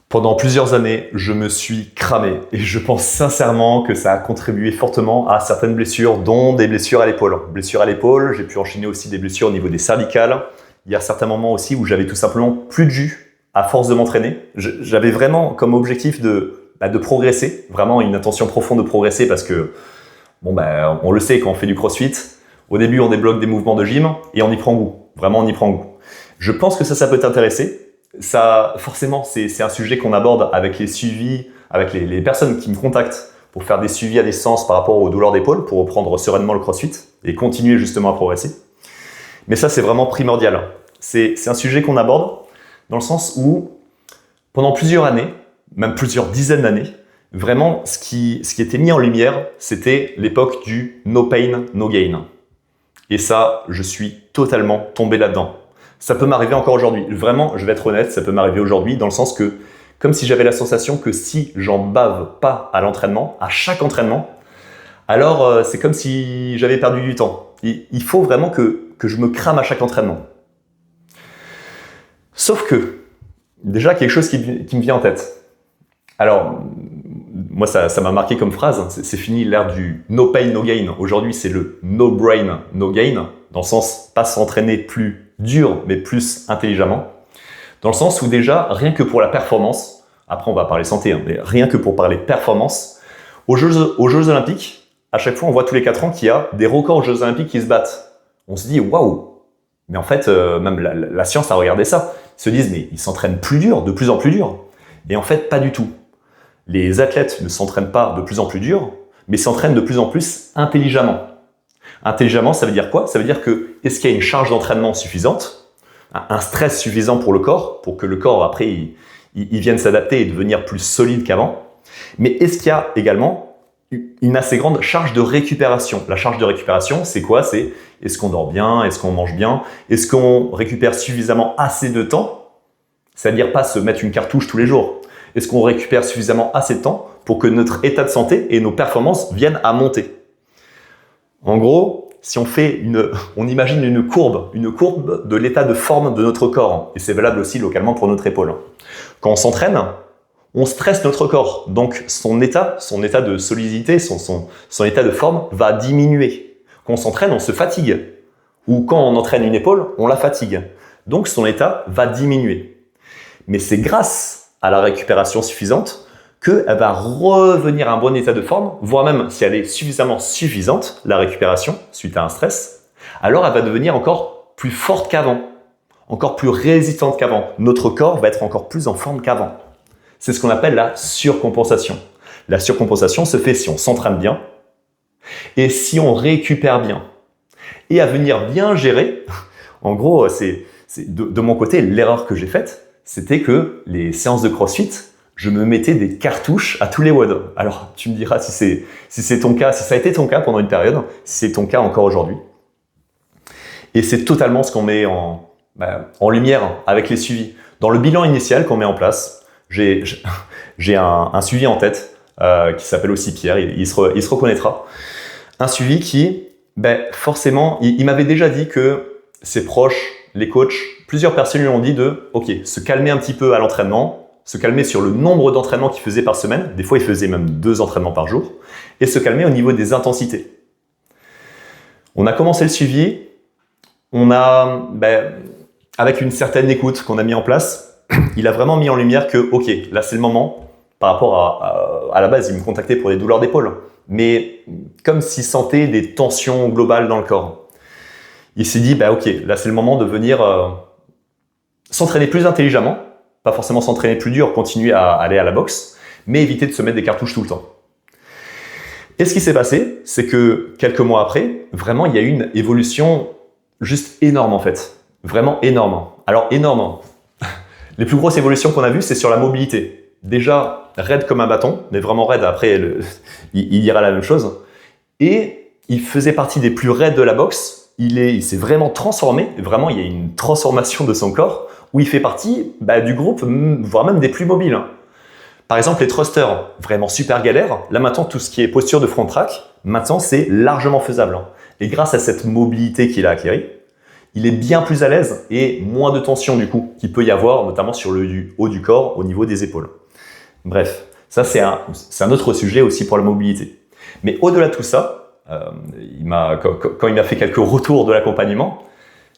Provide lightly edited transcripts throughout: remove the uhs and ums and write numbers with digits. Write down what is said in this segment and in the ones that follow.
Pendant plusieurs années, je me suis cramé et je pense sincèrement que ça a contribué fortement à certaines blessures, dont des blessures à l'épaule. Blessures à l'épaule, j'ai pu enchaîner aussi des blessures au niveau des cervicales. Il y a certains moments aussi où j'avais tout simplement plus de jus à force de m'entraîner. J'avais vraiment comme objectif de progresser, vraiment une intention profonde de progresser parce que, on le sait quand on fait du crossfit, au début on débloque des mouvements de gym et on y prend goût. Vraiment, on y prend goût. Je pense que ça peut t'intéresser. Ça, forcément, c'est un sujet qu'on aborde avec les suivis, avec les personnes qui me contactent pour faire des suivis à distance par rapport aux douleurs d'épaule, pour reprendre sereinement le crossfit et continuer justement à progresser. Mais ça, c'est vraiment primordial. C'est un sujet qu'on aborde dans le sens où, pendant plusieurs années, même plusieurs dizaines d'années, vraiment, ce qui était mis en lumière, c'était l'époque du no pain, no gain. Et ça, je suis totalement tombé là-dedans. Ça peut m'arriver encore aujourd'hui. Vraiment, je vais être honnête, ça peut m'arriver aujourd'hui dans le sens que, comme si j'avais la sensation que si j'en bave pas à l'entraînement, à chaque entraînement, alors c'est comme si j'avais perdu du temps. Il faut vraiment que je me crame à chaque entraînement. Sauf que, déjà, quelque chose qui me vient en tête. Alors, moi, ça m'a marqué comme phrase. C'est fini l'ère du no pain, no gain. Aujourd'hui, c'est le no brain, no gain. Dans le sens, pas s'entraîner plus dur, mais plus intelligemment. Dans le sens où déjà, rien que pour la performance, après on va parler santé, mais rien que pour parler performance, aux Jeux Olympiques, à chaque fois on voit tous les 4 ans qu'il y a des records aux Jeux Olympiques qui se battent. On se dit waouh. Mais en fait, même la science a regardé ça. Ils se disent mais ils s'entraînent plus dur, de plus en plus dur. Et en fait, pas du tout. Les athlètes ne s'entraînent pas de plus en plus dur, mais s'entraînent de plus en plus intelligemment. Intelligemment, ça veut dire quoi? Ça veut dire que, est-ce qu'il y a une charge d'entraînement suffisante, un stress suffisant pour le corps, pour que le corps, après, il vienne s'adapter et devenir plus solide qu'avant. Mais est-ce qu'il y a également une assez grande charge de récupération? La charge de récupération, c'est quoi? C'est est-ce qu'on dort bien? Est-ce qu'on mange bien? Est-ce qu'on récupère suffisamment assez de temps? C'est-à-dire pas se mettre une cartouche tous les jours. Est-ce qu'on récupère suffisamment assez de temps pour que notre état de santé et nos performances viennent à monter? En gros, si on imagine une courbe de l'état de forme de notre corps, et c'est valable aussi localement pour notre épaule. Quand on s'entraîne, on stresse notre corps, donc son état de solidité, son état de forme va diminuer. Quand on s'entraîne, on se fatigue, ou quand on entraîne une épaule, on la fatigue. Donc son état va diminuer. Mais c'est grâce à la récupération suffisante qu'elle va revenir à un bon état de forme, voire même si elle est suffisamment suffisante, la récupération, suite à un stress, alors elle va devenir encore plus forte qu'avant, encore plus résistante qu'avant. Notre corps va être encore plus en forme qu'avant. C'est ce qu'on appelle la surcompensation. La surcompensation se fait si on s'entraîne bien et si on récupère bien. Et à venir bien gérer, en gros, c'est de mon côté, l'erreur que j'ai faite, c'était que les séances de CrossFit, je me mettais des cartouches à tous les WOD. Alors, tu me diras si c'est ton cas, si ça a été ton cas pendant une période, si c'est ton cas encore aujourd'hui. Et c'est totalement ce qu'on met en lumière avec les suivis. Dans le bilan initial qu'on met en place, j'ai un suivi en tête qui s'appelle aussi Pierre, il se reconnaîtra. Un suivi qui, forcément, il m'avait déjà dit que ses proches, les coachs, plusieurs personnes lui ont dit se calmer un petit peu à l'entraînement, se calmer sur le nombre d'entraînements qu'il faisait par semaine. Des fois, il faisait même 2 entraînements par jour. Et se calmer au niveau des intensités. On a commencé le suivi. On a, avec une certaine écoute qu'on a mis en place, il a vraiment mis en lumière que, ok, là c'est le moment, par rapport à la base, il me contactait pour des douleurs d'épaule, mais comme s'il sentait des tensions globales dans le corps. Il s'est dit, ok, là c'est le moment de venir s'entraîner plus intelligemment, pas forcément s'entraîner plus dur, continuer à aller à la boxe, mais éviter de se mettre des cartouches tout le temps. Et ce qui s'est passé, c'est que quelques mois après, vraiment, il y a eu une évolution juste énorme en fait. Vraiment énorme. Alors énorme. Les plus grosses évolutions qu'on a vues, c'est sur la mobilité. Déjà, raide comme un bâton, mais vraiment raide, après, il dira la même chose. Et il faisait partie des plus raides de la boxe. Il s'est vraiment transformé. Vraiment, il y a une transformation de son corps où il fait partie du groupe, voire même des plus mobiles. Par exemple, les thrusters, vraiment super galère. Là maintenant, tout ce qui est posture de front track, maintenant c'est largement faisable. Et grâce à cette mobilité qu'il a acquérie, il est bien plus à l'aise et moins de tension du coup qu'il peut y avoir, notamment sur le haut du corps, au niveau des épaules. Bref, ça c'est un autre sujet aussi pour la mobilité. Mais au-delà de tout ça, quand il m'a fait quelques retours de l'accompagnement,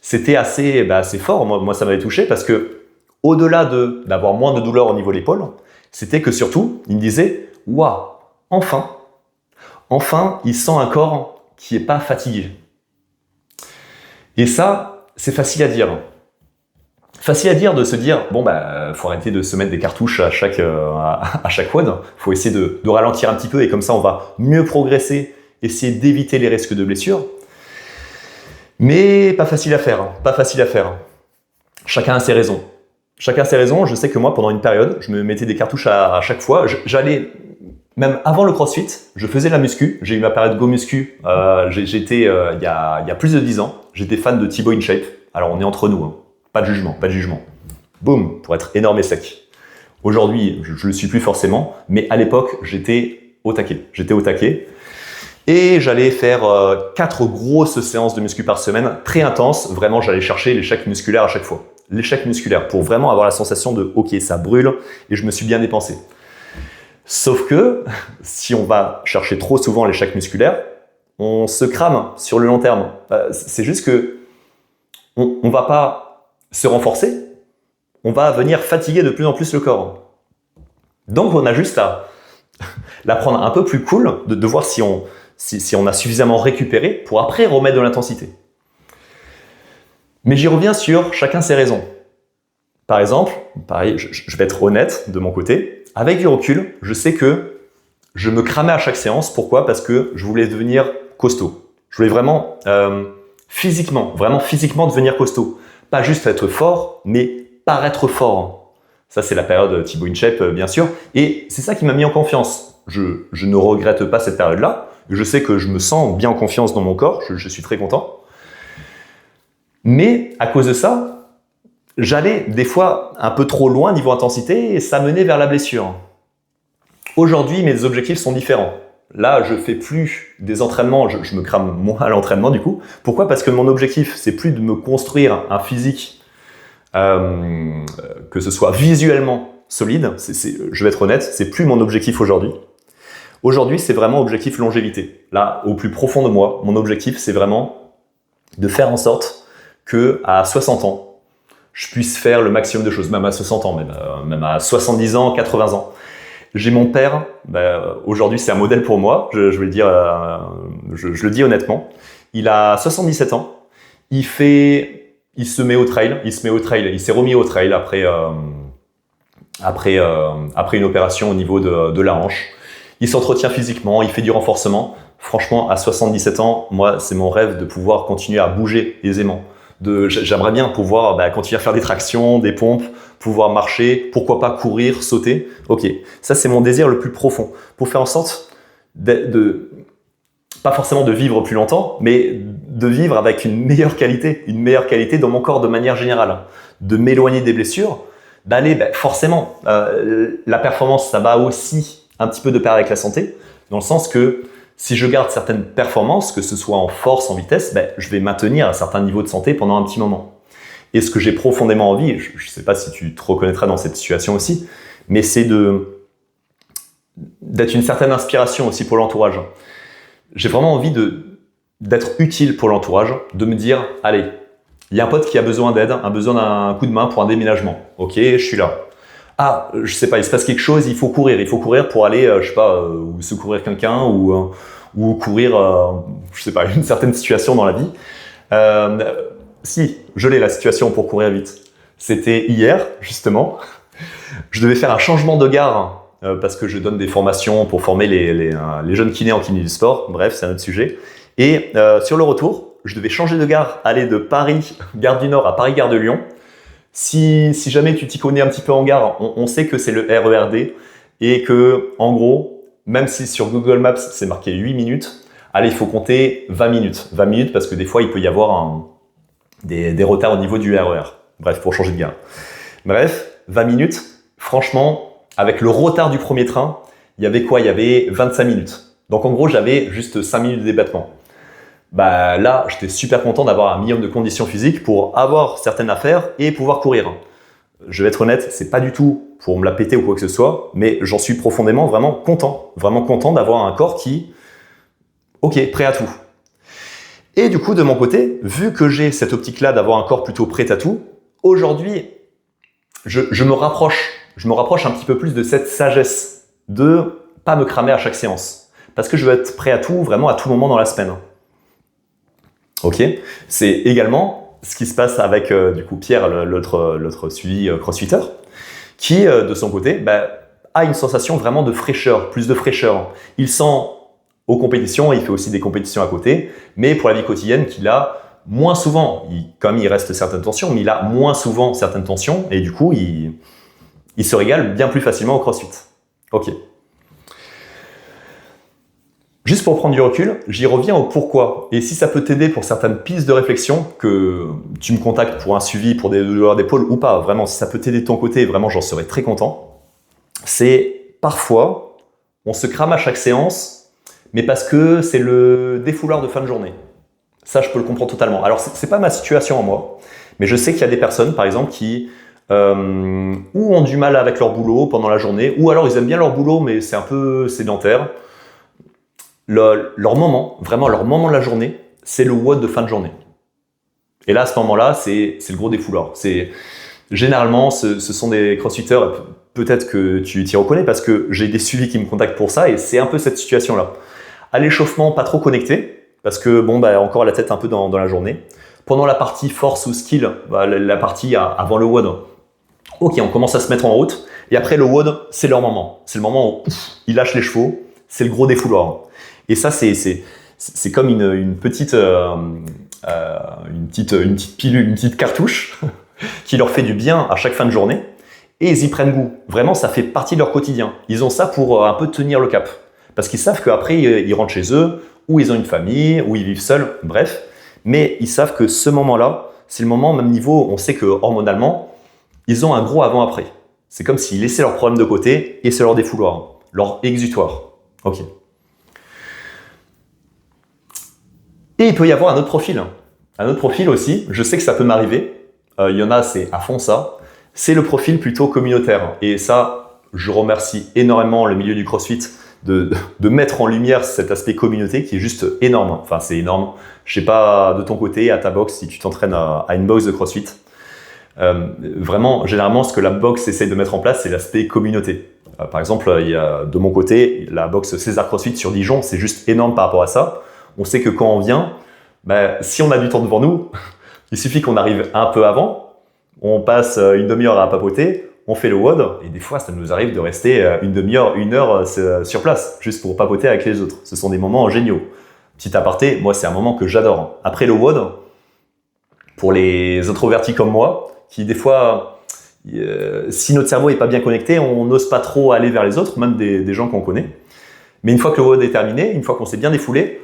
c'était assez fort. Moi, ça m'avait touché parce que au-delà d'avoir moins de douleur au niveau de l'épaule, c'était que surtout, il me disait « Waouh, enfin, il sent un corps qui n'est pas fatigué. » Et ça, c'est facile à dire. Facile à dire de se dire « Bon, faut arrêter de se mettre des cartouches à chaque WOD. Faut essayer de ralentir un petit peu et comme ça, on va mieux progresser, essayer d'éviter les risques de blessures. » Mais pas facile à faire. Chacun a ses raisons. Je sais que moi, pendant une période, je me mettais des cartouches à chaque fois. J'allais, même avant le CrossFit, je faisais la muscu. J'ai eu ma période Go Muscu. J'étais, il y a plus de 10 ans, j'étais fan de Thibaut InShape. Alors, on est entre nous, hein. Pas de jugement. Boum, pour être énorme et sec. Aujourd'hui, je le suis plus forcément, mais à l'époque, j'étais au taquet. Et j'allais faire 4 grosses séances de muscu par semaine, très intenses. Vraiment, j'allais chercher l'échec musculaire à chaque fois. L'échec musculaire, pour vraiment avoir la sensation de « ok, ça brûle et je me suis bien dépensé ». Sauf que, si on va chercher trop souvent l'échec musculaire, on se crame sur le long terme. C'est juste que on va pas se renforcer, on va venir fatiguer de plus en plus le corps. Donc, on a juste à la prendre un peu plus cool, de voir si on a suffisamment récupéré pour après remettre de l'intensité. Mais j'y reviens sur chacun ses raisons. Par exemple, pareil, je vais être honnête de mon côté, avec du recul, je sais que je me cramais à chaque séance. Pourquoi ? Parce que je voulais devenir costaud. Je voulais vraiment physiquement devenir costaud. Pas juste être fort, mais paraître fort. Ça, c'est la période Thibaut InShape, bien sûr. Et c'est ça qui m'a mis en confiance. Je ne regrette pas cette période-là. Je sais que je me sens bien en confiance dans mon corps. Je suis très content. Mais à cause de ça, j'allais des fois un peu trop loin niveau intensité et ça menait vers la blessure. Aujourd'hui, mes objectifs sont différents. Là, je fais plus des entraînements, je me crame moins à l'entraînement du coup. Pourquoi ? Parce que mon objectif, c'est plus de me construire un physique que ce soit visuellement solide. Je vais être honnête, c'est plus mon objectif aujourd'hui. Aujourd'hui, c'est vraiment objectif longévité. Là, au plus profond de moi, mon objectif, c'est vraiment de faire en sorte que à 60 ans, je puisse faire le maximum de choses, même à 60 ans, même à 70 ans, 80 ans. J'ai mon père, aujourd'hui c'est un modèle pour moi, je vais le dire, je le dis honnêtement. Il a 77 ans, il se met au trail, il s'est remis au trail après une opération au niveau de la hanche. Il s'entretient physiquement, il fait du renforcement. Franchement, à 77 ans, moi, c'est mon rêve de pouvoir continuer à bouger aisément. J'aimerais bien pouvoir continuer à faire des tractions, des pompes, pouvoir marcher, pourquoi pas courir, sauter. Ok, ça c'est mon désir le plus profond, pour faire en sorte pas forcément de vivre plus longtemps, mais de vivre avec une meilleure qualité dans mon corps de manière générale, de m'éloigner des blessures, d'aller forcément, la performance ça va aussi un petit peu de pair avec la santé, dans le sens que si je garde certaines performances, que ce soit en force, en vitesse, je vais maintenir un certain niveau de santé pendant un petit moment. Et ce que j'ai profondément envie, je ne sais pas si tu te reconnaîtras dans cette situation aussi, mais c'est d'être une certaine inspiration aussi pour l'entourage. J'ai vraiment envie d'être utile pour l'entourage, de me dire, allez, il y a un pote qui a besoin d'aide, a besoin d'un coup de main pour un déménagement. Ok, je suis là. Ah, je sais pas, il se passe quelque chose, il faut courir pour aller, je sais pas, ou secourir quelqu'un ou courir, je sais pas, une certaine situation dans la vie. Si, je l'ai la situation pour courir vite. C'était hier, justement. Je devais faire un changement de gare parce que je donne des formations pour former les jeunes kinés en kiné du sport. Bref, c'est un autre sujet. Et sur le retour, je devais changer de gare, aller de Paris, gare du Nord à Paris, gare de Lyon. Si jamais tu t'y connais un petit peu en gare, on sait que c'est le RERD et que, en gros, même si sur Google Maps c'est marqué 8 minutes, allez, il faut compter 20 minutes. 20 minutes parce que des fois, il peut y avoir des retards au niveau du RER. Bref, pour changer de gare. Bref, 20 minutes, franchement, avec le retard du premier train, il y avait quoi ? Il y avait 25 minutes. Donc en gros, j'avais juste 5 minutes de débattement. bah là, j'étais super content d'avoir un minimum de conditions physiques pour avoir certaines affaires et pouvoir courir. Je vais être honnête, c'est pas du tout pour me la péter ou quoi que ce soit, mais j'en suis profondément vraiment content d'avoir un corps qui, ok, prêt à tout. Et du coup, de mon côté, vu que j'ai cette optique-là d'avoir un corps plutôt prêt à tout, aujourd'hui, je me rapproche un petit peu plus de cette sagesse de pas me cramer à chaque séance, parce que je veux être prêt à tout, vraiment à tout moment dans la semaine. Ok, c'est également ce qui se passe avec du coup Pierre, l'autre suivi crossfitter, qui de son côté a une sensation vraiment de fraîcheur, plus de fraîcheur. Il sent aux compétitions, il fait aussi des compétitions à côté, mais pour la vie quotidienne qu'il a moins souvent, comme il reste certaines tensions, mais il a moins souvent certaines tensions, et du coup il se régale bien plus facilement au crossfit. Ok. Juste pour prendre du recul, j'y reviens au pourquoi. Et si ça peut t'aider pour certaines pistes de réflexion, que tu me contactes pour un suivi, pour des douleurs d'épaule ou pas, vraiment, si ça peut t'aider de ton côté, vraiment, j'en serais très content. C'est parfois, on se crame à chaque séance, mais parce que c'est le défouloir de fin de journée. Ça, je peux le comprendre totalement. Alors, c'est pas ma situation à moi, mais je sais qu'il y a des personnes, par exemple, qui ou ont du mal avec leur boulot pendant la journée, ou alors ils aiment bien leur boulot, mais c'est un peu sédentaire. Leur moment, vraiment leur moment de la journée, c'est le WOD de fin de journée. Et là, à ce moment-là, c'est le gros défouloir. Généralement, ce sont des crossfitters, peut-être que tu t'y reconnais parce que j'ai des suivis qui me contactent pour ça et c'est un peu cette situation-là. À l'échauffement, pas trop connecté parce que encore la tête un peu dans la journée. Pendant la partie force ou skill, la partie avant le WOD, ok, on commence à se mettre en route et après le WOD, c'est leur moment. C'est le moment où ils lâchent les chevaux, c'est le gros défouloir. Et ça, c'est comme une petite pilule, une petite cartouche qui leur fait du bien à chaque fin de journée. Et ils y prennent goût. Vraiment, ça fait partie de leur quotidien. Ils ont ça pour un peu tenir le cap. Parce qu'ils savent qu'après, ils rentrent chez eux, ou ils ont une famille, ou ils vivent seuls, bref. Mais ils savent que ce moment-là, c'est le moment, même niveau, on sait que hormonalement, ils ont un gros avant-après. C'est comme s'ils laissaient leurs problèmes de côté et c'est leur défouloir, leur exutoire. Ok. Et il peut y avoir un autre profil. Un autre profil aussi, je sais que ça peut m'arriver. Il y en a, c'est à fond ça. C'est le profil plutôt communautaire. Et ça, je remercie énormément le milieu du CrossFit de mettre en lumière cet aspect communauté qui est juste énorme. Enfin, c'est énorme. Je sais pas de ton côté, à ta box, si tu t'entraînes à une box de CrossFit. Vraiment, généralement, ce que la box essaie de mettre en place, c'est l'aspect communauté. Par exemple, il y a, de mon côté, la box César CrossFit sur Dijon, c'est juste énorme par rapport à ça. On sait que quand on vient, si on a du temps devant nous, il suffit qu'on arrive un peu avant, on passe une demi-heure à papoter, on fait le WOD, et des fois ça nous arrive de rester une demi-heure, une heure sur place, juste pour papoter avec les autres. Ce sont des moments géniaux. Petit aparté, moi c'est un moment que j'adore. Après le WOD, pour les introvertis comme moi, qui des fois, si notre cerveau n'est pas bien connecté, on n'ose pas trop aller vers les autres, même des gens qu'on connaît. Mais une fois que le WOD est terminé, une fois qu'on s'est bien défoulé,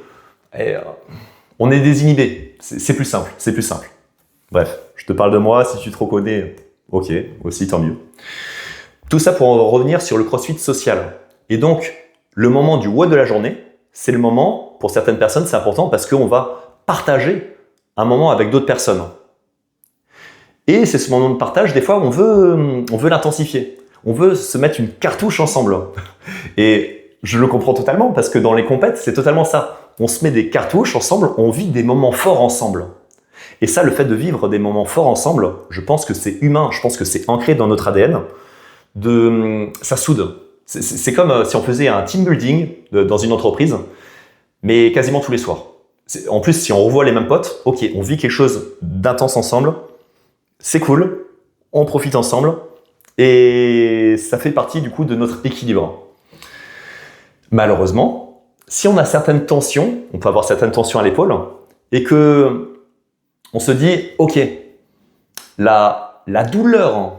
on est désinhibé. C'est plus simple, c'est plus simple. Bref, je te parle de moi, si tu te reconnais, ok, aussi tant mieux. Tout ça pour en revenir sur le CrossFit social. Et donc, le moment du WOD de la journée, c'est le moment, pour certaines personnes, c'est important parce qu'on va partager un moment avec d'autres personnes. Et c'est ce moment de partage, des fois, on veut l'intensifier. On veut se mettre une cartouche ensemble. Et je le comprends totalement parce que dans les compètes, c'est totalement ça. On se met des cartouches ensemble, on vit des moments forts ensemble. Et ça, le fait de vivre des moments forts ensemble, je pense que c'est humain, je pense que c'est ancré dans notre ADN. Ça soude. C'est comme si on faisait un team building dans une entreprise, mais quasiment tous les soirs. En plus, si on revoit les mêmes potes, ok, on vit quelque chose d'intense ensemble, c'est cool, on profite ensemble, et ça fait partie du coup de notre équilibre. Malheureusement, si on a certaines tensions, on peut avoir certaines tensions à l'épaule, et que on se dit, ok, la douleur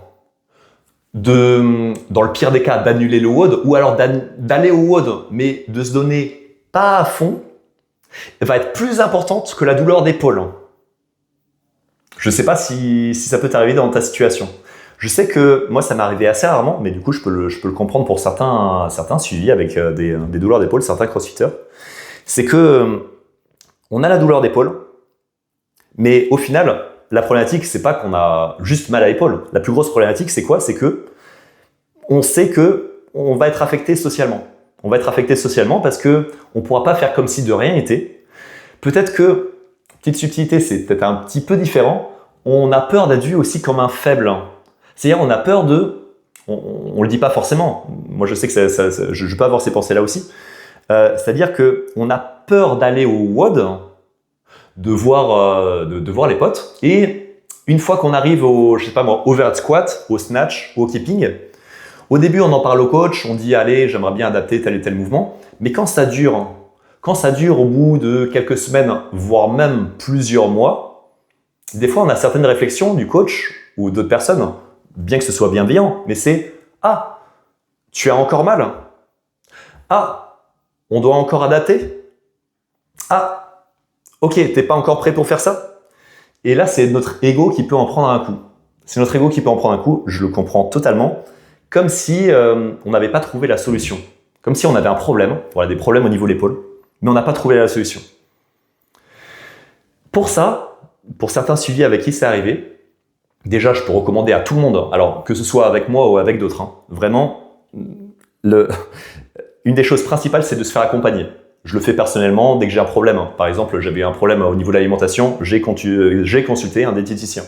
dans le pire des cas, d'annuler le WOD, ou alors d'aller au WOD, mais de se donner pas à fond, va être plus importante que la douleur d'épaule. Je ne sais pas si ça peut t'arriver dans ta situation. Je sais que moi, ça m'est arrivé assez rarement, mais du coup, je peux le comprendre pour certains suivis avec des douleurs d'épaule, certains crossfitters. C'est que on a la douleur d'épaule, mais au final, la problématique, c'est pas qu'on a juste mal à l'épaule. La plus grosse problématique, c'est quoi? C'est que on sait que on va être affecté socialement. On va être affecté socialement parce que on pourra pas faire comme si de rien n'était. Peut-être que, petite subtilité, c'est peut-être un petit peu différent, on a peur d'être vu aussi comme un faible. C'est-à-dire, on a peur de... On le dit pas forcément. Moi, je sais que je peux avoir ces pensées-là aussi. C'est-à-dire qu'on a peur d'aller au WOD, de voir les potes, et une fois qu'on arrive au, je sais pas moi, overhead squat, au snatch, au keeping, au début, on en parle au coach, on dit, allez, j'aimerais bien adapter tel et tel mouvement, mais quand ça dure au bout de quelques semaines, voire même plusieurs mois, des fois, on a certaines réflexions du coach ou d'autres personnes, bien que ce soit bienveillant, mais c'est « Ah, tu as encore mal. Ah, on doit encore adapter. Ah, ok, t'es pas encore prêt pour faire ça ?» Et là, c'est notre ego qui peut en prendre un coup. C'est notre ego qui peut en prendre un coup, je le comprends totalement, comme si on n'avait pas trouvé la solution. Comme si on avait un problème, voilà, des problèmes au niveau de l'épaule, mais on n'a pas trouvé la solution. Pour ça, pour certains suivis avec qui c'est arrivé, déjà, je peux recommander à tout le monde, alors que ce soit avec moi ou avec d'autres, vraiment, une des choses principales, c'est de se faire accompagner. Je le fais personnellement dès que j'ai un problème. Par exemple, j'avais un problème au niveau de l'alimentation, j'ai consulté un diététicien.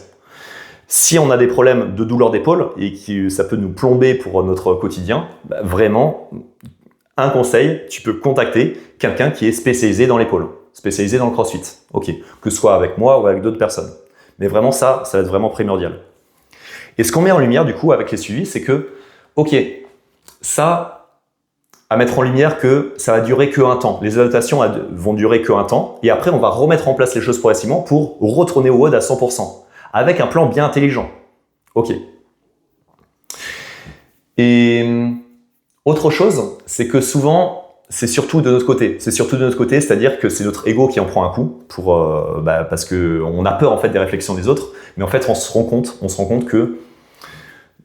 Si on a des problèmes de douleur d'épaule et que ça peut nous plomber pour notre quotidien, vraiment, un conseil, tu peux contacter quelqu'un qui est spécialisé dans l'épaule, spécialisé dans le crossfit. Ok, que ce soit avec moi ou avec d'autres personnes. Mais vraiment ça va être vraiment primordial. Et ce qu'on met en lumière du coup avec les suivis, c'est que, ok, ça, à mettre en lumière que ça va durer que un temps. Les adaptations vont durer que un temps, et après on va remettre en place les choses progressivement pour retourner au WOD à 100%, avec un plan bien intelligent. Ok. Et autre chose, c'est que souvent, c'est surtout de notre côté. C'est surtout de notre côté, c'est-à-dire que c'est notre ego qui en prend un coup parce qu'on a peur en fait des réflexions des autres. Mais en fait, on se rend compte que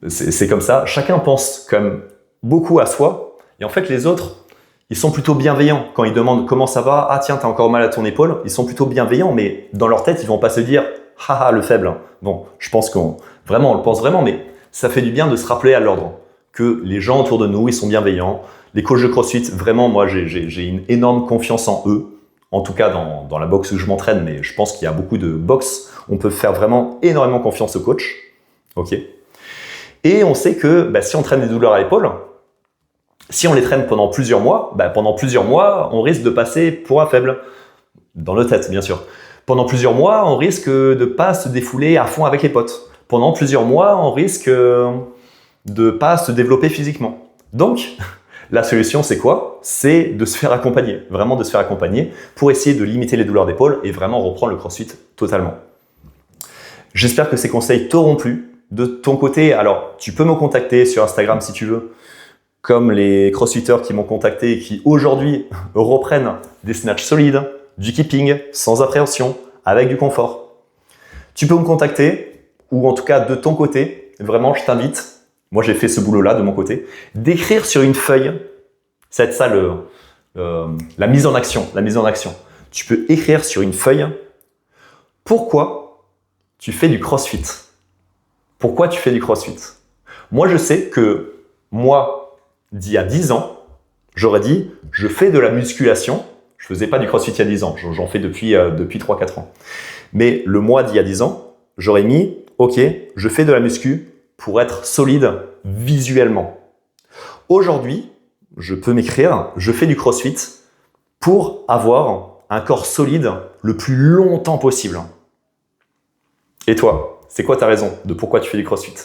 c'est comme ça. Chacun pense quand même beaucoup à soi. Et en fait, les autres, ils sont plutôt bienveillants. Quand ils demandent comment ça va, ah tiens, t'as encore mal à ton épaule, ils sont plutôt bienveillants, mais dans leur tête, ils vont pas se dire, haha, le faible. Bon, je pense on le pense vraiment, mais ça fait du bien de se rappeler à l'ordre que les gens autour de nous, ils sont bienveillants. Les coachs de CrossFit, vraiment, moi, j'ai une énorme confiance en eux. En tout cas, dans la boxe où je m'entraîne, mais je pense qu'il y a beaucoup de boxe. On peut faire vraiment énormément confiance aux coachs. Ok. Et on sait que si on traîne des douleurs à l'épaule, si on les traîne pendant plusieurs mois, on risque de passer pour un faible. Dans notre tête, bien sûr. Pendant plusieurs mois, on risque de ne pas se défouler à fond avec les potes. Pendant plusieurs mois, on risque de ne pas se développer physiquement. Donc, la solution, c'est quoi? C'est de se faire accompagner, vraiment de se faire accompagner pour essayer de limiter les douleurs d'épaule et vraiment reprendre le CrossFit totalement. J'espère que ces conseils t'auront plu. De ton côté, alors, tu peux me contacter sur Instagram si tu veux, comme les crossfitters qui m'ont contacté et qui aujourd'hui reprennent des snatchs solides, du keeping, sans appréhension, avec du confort. Tu peux me contacter, ou en tout cas de ton côté, vraiment je t'invite, moi j'ai fait ce boulot-là de mon côté, d'écrire sur une feuille, c'est ça la mise en action, Tu peux écrire sur une feuille pourquoi tu fais du CrossFit. Pourquoi tu fais du CrossFit? Moi je sais que moi, d'il y a 10 ans, j'aurais dit, je fais de la musculation. Je faisais pas du CrossFit il y a 10 ans, j'en fais depuis 3-4 ans. Mais le moi d'il y a 10 ans, j'aurais mis, ok, je fais de la muscu pour être solide visuellement. Aujourd'hui, je peux m'écrire, je fais du CrossFit pour avoir un corps solide le plus longtemps possible. Et toi, c'est quoi ta raison de pourquoi tu fais du CrossFit ?